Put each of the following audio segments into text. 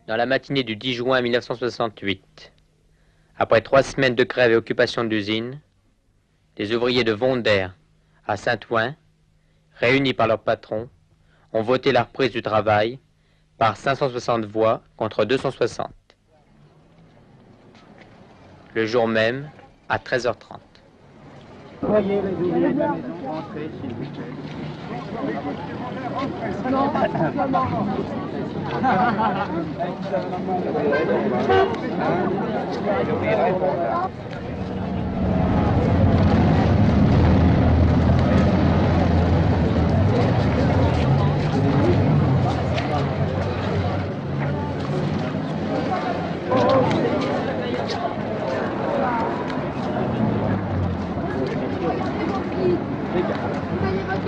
Dans la matinée du 10 juin 1968, après 3 semaines de grève et occupation d'usine, les ouvriers de Wonder à Saint-Ouen, réunis par leur patron, ont voté la reprise du travail par 560 voix contre 260. Le jour même, à 13h30. Voyez les ouvriers de la maison rentrer, s'il vous plaît.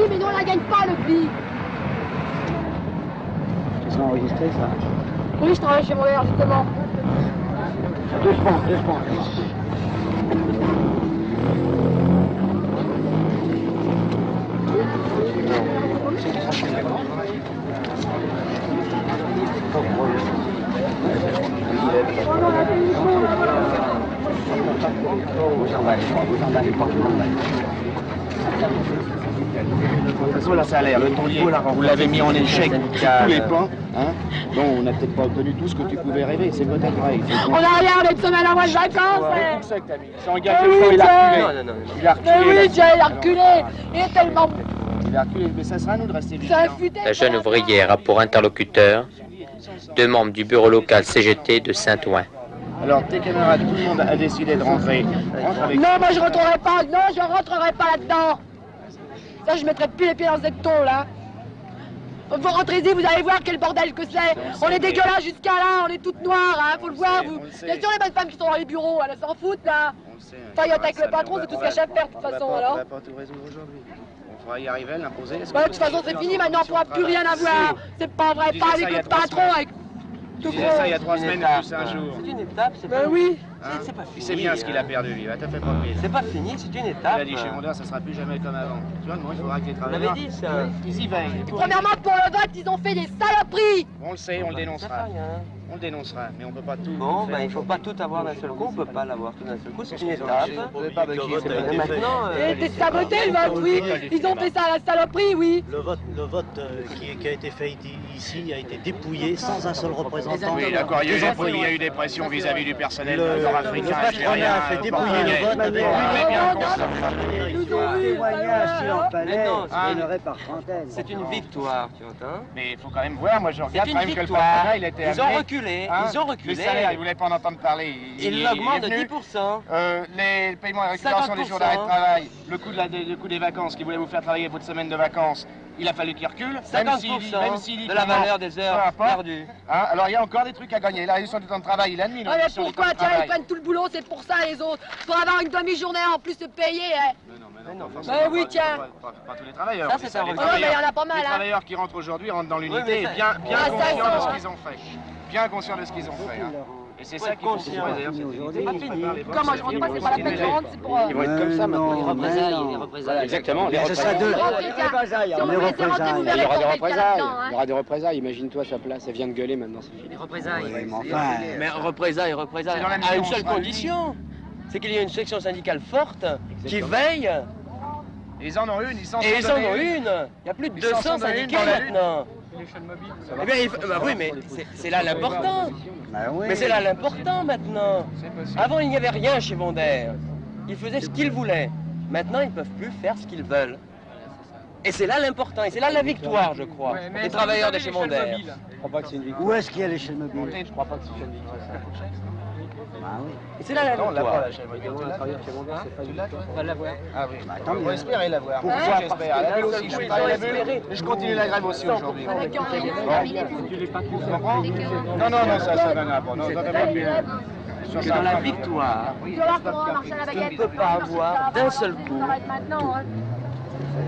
Mais nous on la gagne pas le prix. Tu seras enregistré ça? Oui, je travaille chez mon père justement. Doucement, doucement. Vous emballez pas. De toute façon, là, ça a l'air. Le taulier, vous l'avez mis en échec sur tous les plans. Hein. Bon, on n'a peut-être pas obtenu tout ce que tu pouvais rêver. C'est peut-être vrai. On a rien, on est de semaine à mois de vacances. C'est tout ça que t'as mis. C'est un gars que il a reculé. Non. Il a reculé. Mais oui, Dieu, il a reculé. Il est tellement... Il a reculé, mais ça sera à nous de rester C'est un vigilants. futé. La jeune ouvrière a pour interlocuteur 2 membres du bureau local CGT de Saint-Ouen. Alors, tes camarades, tout le monde a décidé de rentrer. Rentre avec... Non, moi je rentrerai pas. Non, je rentrerai pas là-dedans. Ça, je mettrai plus les pieds dans cette tôle, là. Vous rentrez-y, vous allez voir quel bordel que c'est. On est dégueulasse jusqu'à là, on est toutes noires, hein, faut le voir, vous. Bien sûr, les bonnes femmes qui sont dans les bureaux, elles s'en foutent, là. Faillotte avec le patron, c'est tout ce qu'elle cherche à faire, de toute façon, alors. On va pas tout résoudre aujourd'hui. On fera y arriver, l'imposer. Ouais, de toute façon, c'est fini, maintenant, on pourra plus rien avoir. C'est pas vrai, pas avec le patron, avec... Tu disais ça il y a 3 semaines et plus un jour. C'est une étape, c'est Ben pas... oui. Hein? C'est pas fini. Il sait bien ce qu'il a perdu, lui. Va te faire pas pire. C'est pas fini, c'est une Il étape. a dit chez Mondeur, ça sera plus jamais comme avant. Tu vois, moi, il faudra que les Vous travailleurs... l'avez dit, ça. Ils y veillent. Premièrement, pour le vote, ils ont fait des saloperies. On le sait, on le Ça fait dénoncera. rien. On le dénoncera, mais on peut pas tout... Bon, faire ben il faut pas tout avoir d'un seul coup, on peut pas l'avoir tout d'un seul coup, c'est une étape. Vous savez pas de qui c'est Et maintenant, Il était saboté le vote, oui. Ils ont fait ça à la saloperie, oui. Le vote qui a été fait ici a été dépouillé sans un seul représentant. Oui, d'accord, il y a eu des pressions vis-à-vis du personnel nord-africain, algérien... a fait dépouiller le vote avec Ils ont eu, témoignages s'il en fallait, Maintenant, il y en aurait par trentaine. c'est une victoire, tu entends? Mais il faut quand même voir, moi je C'est regarde quand une même que le victoire. patronat, il était Ils ont amené... reculé, Hein, ils ont le reculé. salaire, il voulait pas en entendre parler. Ils l'augmentent de est venu. 10%. Les paiements et récupération des jours d'arrêt de 50%. travail, le coût des vacances, qui voulait vous faire travailler votre semaine de vacances, il a fallu qu'il recule, 50% de la valeur des heures perdues. Hein, alors il y a encore des trucs à gagner. La réduction du temps de travail, il a admis. Ah mais pourquoi, tiens, ils prennent tout le boulot, c'est pour ça les autres. Pour avoir une demi-journée en plus de payer, hein. Mais non, Ben oui, tiens. Pas tous les travailleurs. Ça, mais c'est un les regret. Oh, mais il y travailleurs- en a pas mal, Les hein. travailleurs qui rentrent aujourd'hui rentrent dans l'unité, Oui, mais bien Ah, ça, conscients de ça. ce qu'ils ont fait. Bien conscients de ce qu'ils ont fait. Hein. Et c'est ça qu'il faut conscient. comprendre, d'ailleurs. C'est pas fini. Comment je rentre pas, c'est pas la peine que je rentre, c'est pour... Ils vont être comme ça maintenant. Les représailles, Voilà, exactement, les Ce sera représailles. deux. Si on me laisse rentrer, vous Il verrez y aura des qu'on fait le représailles. là-dedans, Il y hein. aura des représailles. Imagine-toi sa place. Elle vient de gueuler maintenant. Les représailles. Oui, mais enfin, Mais représailles, C'est dans la à mission, une on seule sera condition. C'est qu'il y a une section syndicale forte qui veille. Ils en ont une, ils s'en sont Et ils en donnés ont une. Il y a plus de Ils s'en 200 sont donnés syndicats dans la lutte. maintenant. Eh bien, bah oui, mais c'est là l'important. bah oui. Mais c'est là l'important maintenant. C'est possible. Avant, il n'y avait rien chez Bonder. Ils faisaient ce qu'ils voulaient. Maintenant, ils ne peuvent plus faire ce qu'ils veulent. Et c'est là l'important, et c'est là la victoire, je crois, des travailleurs de chez Bonder. Je crois pas que c'est une victoire. Où est-ce qu'il y a l'échelle mobile? Je crois pas que c'est une victoire. Bah oui. Et c'est là la Non, on l'a pas victoire. la chaîne. On va l'avoir. Ah oui. Tant On mieux. va espérer l'avoir. Pourquoi? J'espère. La bulle aussi, je travaille la bulle et je continue la grève aussi aujourd'hui. Avec un Tu comprends? Non, ça viendra pas. Non, ça viendra pas. Que dans la victoire, tu ne peux pas avoir d'un seul coup.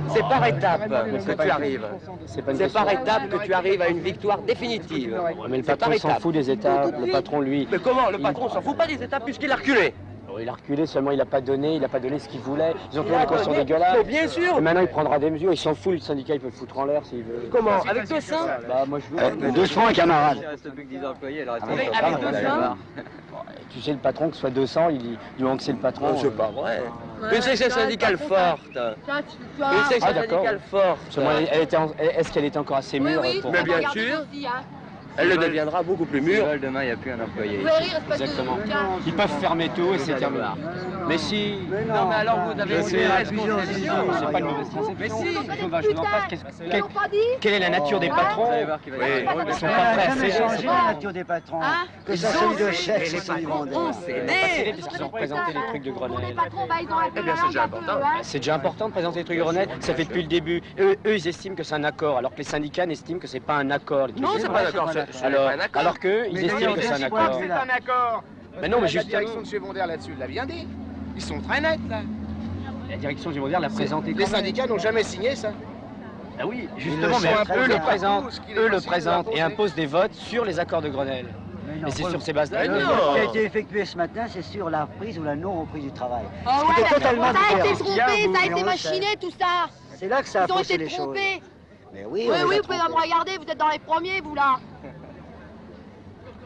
C'est par étapes que tu arrives. C'est par étapes que tu arrives à une victoire définitive. Mais le C'est par patron s'en étapes. fout des étapes. Le patron, lui. Mais comment? Le patron s'en fout pas des étapes puisqu'il a reculé. Oh, il a reculé, seulement il n'a pas donné ce qu'il voulait. Ils ont trouvé des conditions dégueulasses. Mais bien sûr. Et maintenant il prendra des mesures, il s'en fout, le syndicat il peut le foutre en l'air s'il veut. Comment? Avec 200? Bah moi je veux. Doucement, camarade. Il reste plus que 10 employés, alors Avec 200? Tu sais, le patron, que ce soit 200, du moment que c'est le patron. C'est pas vrai. Une section syndicale forte. Une section Ah, d'accord. syndicale forte. Seulement, est-ce qu'elle était encore assez mûre pour... Mais bien sûr. Elle le deviendra beaucoup plus mûre. Demain, il n'y a plus un employé. Vous pouvez rire, espèce de Exactement. bouquin. Ils peuvent fermer tout et c'est terminé. Mais si... Non, mais alors vous avez une mauvaise conception. C'est pas une mauvaise conception. Mais si. Je vous en passe. Ils l'ont pas dit? Quelle est la nature des patrons? Oui. Ils sont pas prêts à jamais céder. changé la nature des patrons. Hein? Que ça celui de chef, c'est celui de vendeur. On Ils s'est ont pas cédé né. parce qu'ils ont présenté les trucs de Pour les Grenelle. patrons, bah, ils ont un peu bien, la c'est langue déjà un peu, important. hein. C'est déjà important de présenter les trucs de Grenelle, ça fait depuis le début. Eux, ils estiment que c'est un accord, alors que les syndicats estiment que c'est pas un accord. les trucs Non, de c'est Grenelle. pas d'accord. Alors qu'eux, ils estiment que c'est un accord. Mais non, mais La justement, direction de chez Vondaire là-dessus l'a bien dit. Ils sont très nets, là. la direction du Mondial l'a présenté. Les syndicats n'ont jamais signé ça. Ah oui, Ils justement, le mais savent très eux le bien. présentent, Qu'il est eux le possible présentent et d'imposer. imposent des votes sur les accords de Grenelle. Et c'est sur ces bases-là. Mais Ce non. qui a été effectué ce matin, c'est sur la reprise ou la non-reprise du travail. Oh C'était ouais, totalement ça a été différent. trompé, ça a Mais été on le machiné, tout ça. C'est là que ça a Ils ont faussé été les choses. trompés. Mais Oui, oui, on les a oui, vous pouvez trompés. me regarder, vous êtes dans les premiers, vous là.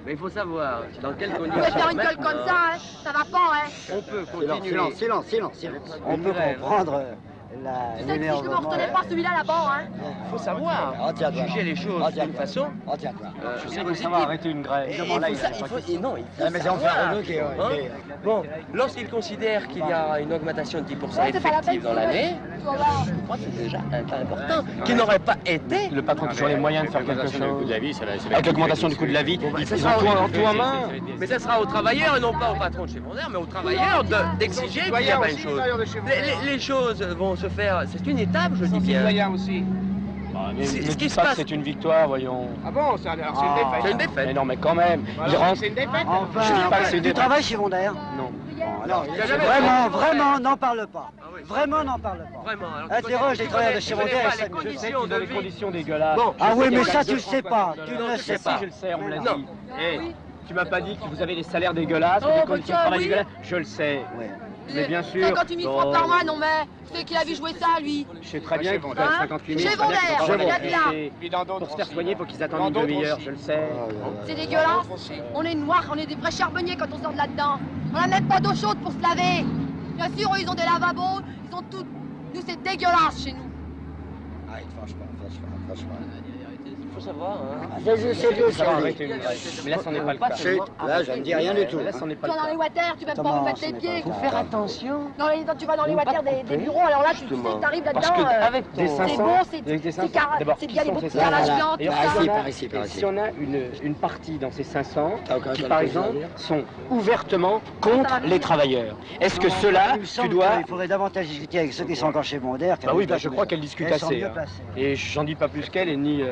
Mais il faut savoir dans quelles Vous pouvez conditions. faire une gueule comme ça, hein. Ça va pas, hein. On peut Silence, continuer. silence. On peut comprendre Tu sais que si je ne me l'énervement. retenais pas celui-là là-bas, hein. Il faut savoir Retiens-toi. juger les choses d'une façon. Retiens-toi. Je sais que ça va arrêter une grève. Et Évidemment, là, il il faut, faut il pas faut, qu'il- et non, il faut La maison savoir, Ferreux qui est... hein. Bon, lorsqu'ils considèrent qu'il y a une augmentation de 10% Ouais, c'est pas la peine, effective dans l'année, tu vas voir. je crois que c'est déjà un pas important, qui n'aurait pas été. Le patron a toujours les moyens de faire quelque chose. Avec l'augmentation du coût de la vie, ils ça ont sera tout en main. Mais ça sera aux travailleurs et non pas aux patrons de chez Vondaire, mais aux travailleurs d'exiger qu'il y a pas une chose. Les choses vont se faire, c'est une étape, je dis bien. Citoyens aussi. Mais C'est- ne ce qui dites se pas que passe- c'est une victoire, voyons. Ah bon, c'est une défaite. C'est une Mais défaite. non, mais quand même, ils Voilà, rentrent. c'est une défaite. Enfin, Je dis pas que c'est une tu défaite. travailles chez Vondaire? Non. Bon, alors, jamais vraiment, n'en parle pas. Vraiment, n'en parle pas. Vraiment. alors, Interroge les travailleurs de chez tu connais Vondaire, pas ça les me- Je sais conditions qu'ils de ont des vie. conditions dégueulasses. Bon, Ah oui, mais je ça, sais tu le sais pas. Tu ne le sais Si, pas. je le sais, on me l'a Non. dit. Eh, tu m'as pas dit que vous avez des salaires dégueulasses, Oh, des bah conditions de tiens, travail oui. dégueulasses. Je le sais. Ouais. Mais bien sûr. 58 000 francs par mois, non mais. C'est qu'il a vu jouer ça, lui. Je sais très bien Chez qu'ils Vondaire. gagnent 58 000. Chez c'est-à-dire qu'ils Vondaire, sont pas il y a de là. obligés. Puis dans d'autres Pour se faire aussi. soigner, il faut qu'ils Dans attendent une d'autres demi-heure, aussi. je le sais. C'est dégueulasse. On est noirs, on est des vrais charbonniers quand on sort de là-dedans. On n'a même pas d'eau chaude pour se laver. Bien sûr, eux, ils ont des lavabos, ils ont tout. Nous, c'est dégueulasse chez nous. Arrête, franchement. Il faut savoir, hein. C'est vieux, Ça va ça. arrêter une grève. Mais là, c'en est pas le cas. Chut, là, je ne dis rien du tout. Là, c'en est pas Tu le vas dans les cas. water, tu vas pas Comment, vous mettre ce les n'est pieds. pas le cas. Faire attention. Quand tu vas dans les Ne pas water te des tromper. bureaux, alors là, tu sais, Justement. t'arrives Parce là-dedans. que avec des c'est 500, bon, c'est avec des 500, car- d'abord, c'est qui bien les sont beaux ces petits carrelages 500? blancs, Et tout alors, ça. si on a- par ici, par ici. Si on a une partie dans ces 500 T'as aucun qui, contrôle par de exemple, dire. sont ouvertement contre les travailleurs, est-ce que ceux-là, Il me tu semble dois... qu'il faudrait davantage discuter avec ceux qui sont encore chez Vondaire. Bah oui, bah je crois qu'elle discute Elles sont assez. mieux hein. placées. Et j'en dis pas plus qu'elle et ni... hein.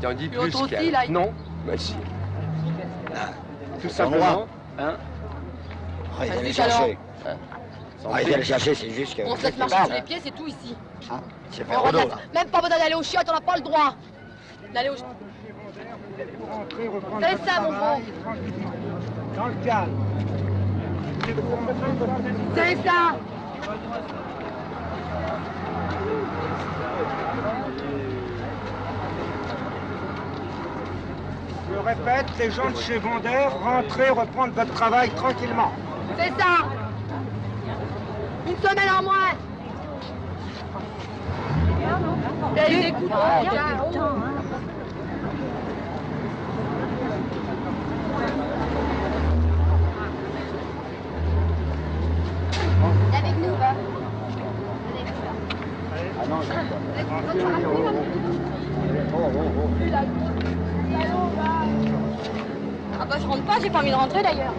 T'en dis Puis plus l'autre aussi, qu'elle. là. Non, Bah si. tout simplement. Hein. Arrête d'aller Vas-y, chercher. Hein. Arrête d'aller chercher, c'est juste que... On se laisse marcher sur les pieds, c'est tout ici. Ah, c'est On pas Renaud, regarde- là. Même pas besoin d'aller aux chiottes, on n'a pas le droit d'aller aux chiottes. C'est ça, mon beau. Dans le calme. C'est ça. Je répète, les gens de chez Vondaire, rentrez, reprendre votre travail tranquillement. C'est ça. Une semaine en moins. Et ils écoutent. Avec nous, va. Ah non, Ah bah je rentre pas, j'ai pas envie de rentrer d'ailleurs.